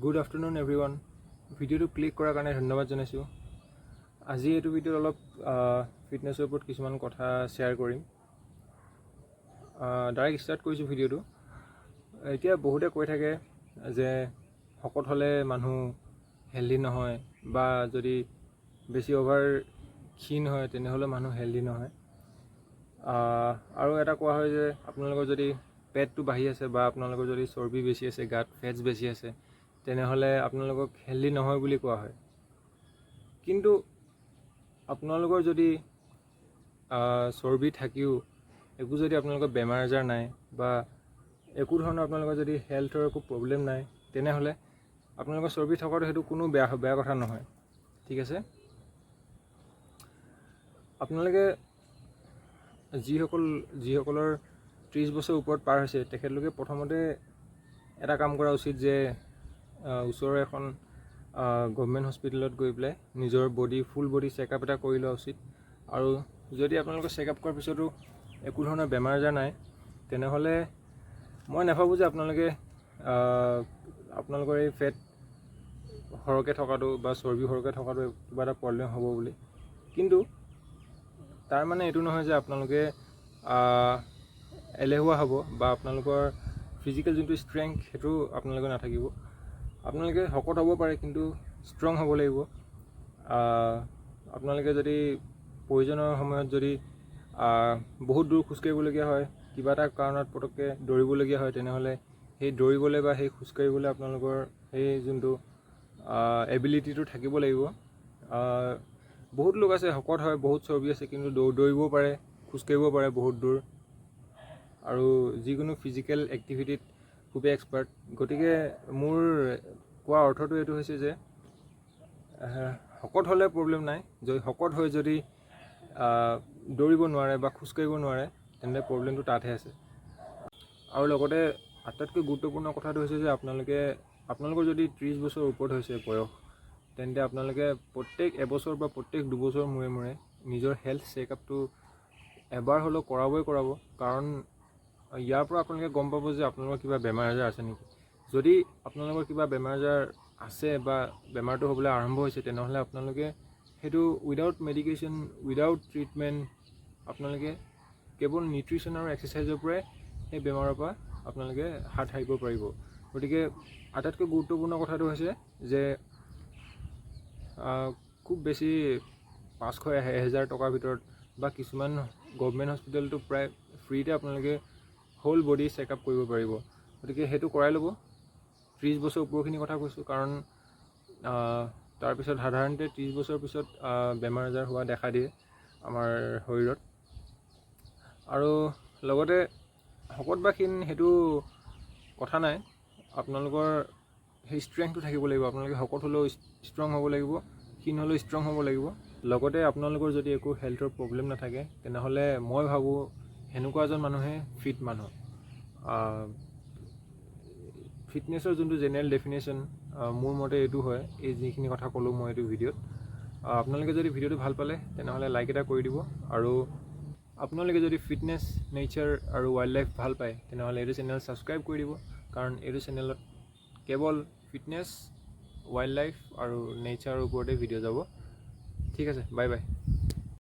Good afternoon everyone. ভিডিঅ'টো click কৰাৰ কাৰণে ধন্যবাদ জনাইছোঁ। আজি এইটো ভিডিঅ'ত অলপ ফিটনেছৰ ওপৰত কিছুমান কথা শ্বেয়াৰ কৰিম। ডাইৰেক্ট ষ্টাৰ্ট কৰিছোঁ ভিডিঅ'টো। এতিয়া বহুতে কৈ থাকে যে শকত হ'লে মানুহ হেল্ডি নহয়, বা যদি বেছি অভাৰ ক্ষীণ হয় তেনেহ'লে মানুহ হেল্ডি নহয়। আৰু এটা কোৱা হয় যে আপোনালোকৰ যদি পেটটো বাঢ়ি আছে বা আপোনালোকৰ যদি চৰ্বি বেছি আছে, গাত ফেটছ বেছি আছে, তেনেহ'লে আপোনালোকক হেল্ডি নহয় বুলি কোৱা হয়। কিন্তু আপোনালোকৰ যদি চৰ্বি থাকিও একো যদি আপোনালোকৰ বেমাৰ আজাৰ নাই, বা একো ধৰণৰ আপোনালোকৰ যদি হেল্থৰ একো প্ৰব্লেম নাই, তেনেহ'লে আপোনালোকৰ চৰ্বি থকাটো সেইটো কোনো বেয়া কথা নহয়। ঠিক আছে, আপোনালোকে যিসকলৰ 30 বছৰ ওপৰত পাৰ হৈছে তেখেতলোকে প্ৰথমতে এটা কাম কৰা উচিত যে ওচৰৰ এখন গভৰ্ণমেণ্ট হস্পিটেলত গৈ পেলাই নিজৰ ফুল বডি চেকআপ এটা কৰি লোৱা উচিত। আৰু যদি আপোনালোকৰ চেকআপ কৰাৰ পিছতো একো ধৰণৰ বেমাৰ আজাৰ নাই, তেনেহ'লে মই নাভাবোঁ যে আপোনালোকৰ এই ফেট সৰহকৈ থকাটো বা চৰ্বি সৰহকৈ থকাটো কিবা এটা প্ৰব্লেম হ'ব বুলি। কিন্তু তাৰ মানে এইটো নহয় যে আপোনালোকে এলেহুৱা হ'ব বা আপোনালোকৰ ফিজিকেল যোনটো ষ্ট্ৰেংথ সেইটো আপোনালোকে নাথাকিব। আপোনালোকে শকত হ'ব পাৰে কিন্তু ষ্ট্ৰং হ'ব লাগিব। আপোনালোকে যদি প্ৰয়োজনৰ সময়ত যদি বহুত দূৰ খোজকাঢ়িবলগীয়া হয়, কিবা এটা কাৰণত পটককৈ দৌৰিবলগীয়া হয়, তেনেহ'লে সেই দৌৰিবলৈ বা সেই খোজকাঢ়িবলৈ আপোনালোকৰ সেই যোনটো এবিলিটিটো থাকিব লাগিব। বহুত লোক আছে শকত হয়, বহুত চৰ্বি আছে, কিন্তু দৌৰিব পাৰে, খোজকাঢ়িব পাৰে বহুত দূৰ, আৰু যিকোনো ফিজিকেল এক্টিভিটিত খুবেই এক্সপাৰ্ট। গতিকে মোৰ কোৱা অৰ্থটো এইটো হৈছে যে শকত হ'লে প্ৰব্লেম নাই, শকত হৈ যদি দৌৰিব নোৱাৰে বা খোজকাঢ়িব নোৱাৰে তেন্তে প্ৰব্লেমটো তাতহে আছে। আৰু লগতে আটাইতকৈ গুৰুত্বপূৰ্ণ কথাটো হৈছে যে আপোনালোকৰ যদি 30 বছৰ ওপৰত হৈছে বয়স, তেন্তে আপোনালোকে প্ৰত্যেক এবছৰ বা প্ৰত্যেক দুবছৰ মূৰে মূৰে নিজৰ হেল্থ চেকআপটো এবাৰ হ'লেও কৰাব। কাৰণ ইয়াৰ পৰা আপোনালোকে গম পাব যে আপোনালোকৰ কিবা বেমাৰ আজাৰ আছে নেকি। যদি আপোনালোকৰ কিবা বেমাৰ আজাৰ আছে বা বেমাৰটো হ'বলৈ আৰম্ভ হৈছে, তেনেহ'লে আপোনালোকে সেইটো উইদাউট মেডিকেশ্যন, উইদাউট ট্ৰিটমেণ্ট, আপোনালোকে কেৱল নিউট্ৰিশ্যন আৰু এক্সাৰচাইজৰ পৰাই সেই বেমাৰৰ পৰা আপোনালোকে হাত সাৰিব পাৰিব। গতিকে আটাইতকৈ গুৰুত্বপূৰ্ণ কথাটো হৈছে যে খুব বেছি 500-1000 টকাৰ ভিতৰত, বা কিছুমান গভৰ্ণমেণ্ট হস্পিটেলটো প্ৰায় ফ্ৰীতে আপোনালোকে হোল বডি চেকআপ কৰিব পাৰিব। গতিকে সেইটো কৰাই ল'ব। 30 বছৰ ওপৰখিনিৰ কথা কৈছোঁ, কাৰণ তাৰপিছত সাধাৰণতে 30 বছৰৰ পিছত বেমাৰ আজাৰ হোৱা দেখা দিয়ে আমাৰ শৰীৰত। আৰু লগতে শকত বা ক্ষীণ সেইটো কথা নাই, আপোনালোকৰ সেই ষ্ট্ৰেংথটো থাকিব লাগিব। আপোনালোকে শকত হ'লেও ষ্ট্ৰং হ'ব লাগিব, ক্ষীণ হ'লেও ষ্ট্ৰং হ'ব লাগিব। লগতে আপোনালোকৰ যদি একো হেল্থৰ প্ৰব্লেম নাথাকে, তেনেহ'লে মই ভাবোঁ সেনেকুৱা এজন মানুহে ফিট মানুহ। ফিটনেছৰ যোনটো জেনেৰেল ডেফিনেশ্যন মোৰ মতে এইটো হয়, এই যিখিনি কথা ক'লোঁ মই এইটো ভিডিঅ'ত। আপোনালোকে যদি ভিডিঅ'টো ভাল পালে তেনেহ'লে লাইক এটা কৰি দিব। আৰু আপোনালোকে যদি ফিটনেছ, নেচাৰ আৰু ৱাইল্ড লাইফ ভাল পায়, তেনেহ'লে এইটো চেনেল ছাবস্ক্ৰাইব কৰি দিব। কাৰণ এইটো চেনেলত কেৱল ফিটনেছ, ৱাইল্ড লাইফ আৰু নেচাৰৰ ওপৰতে ভিডিঅ' যাব। ঠিক আছে, বাই বাই।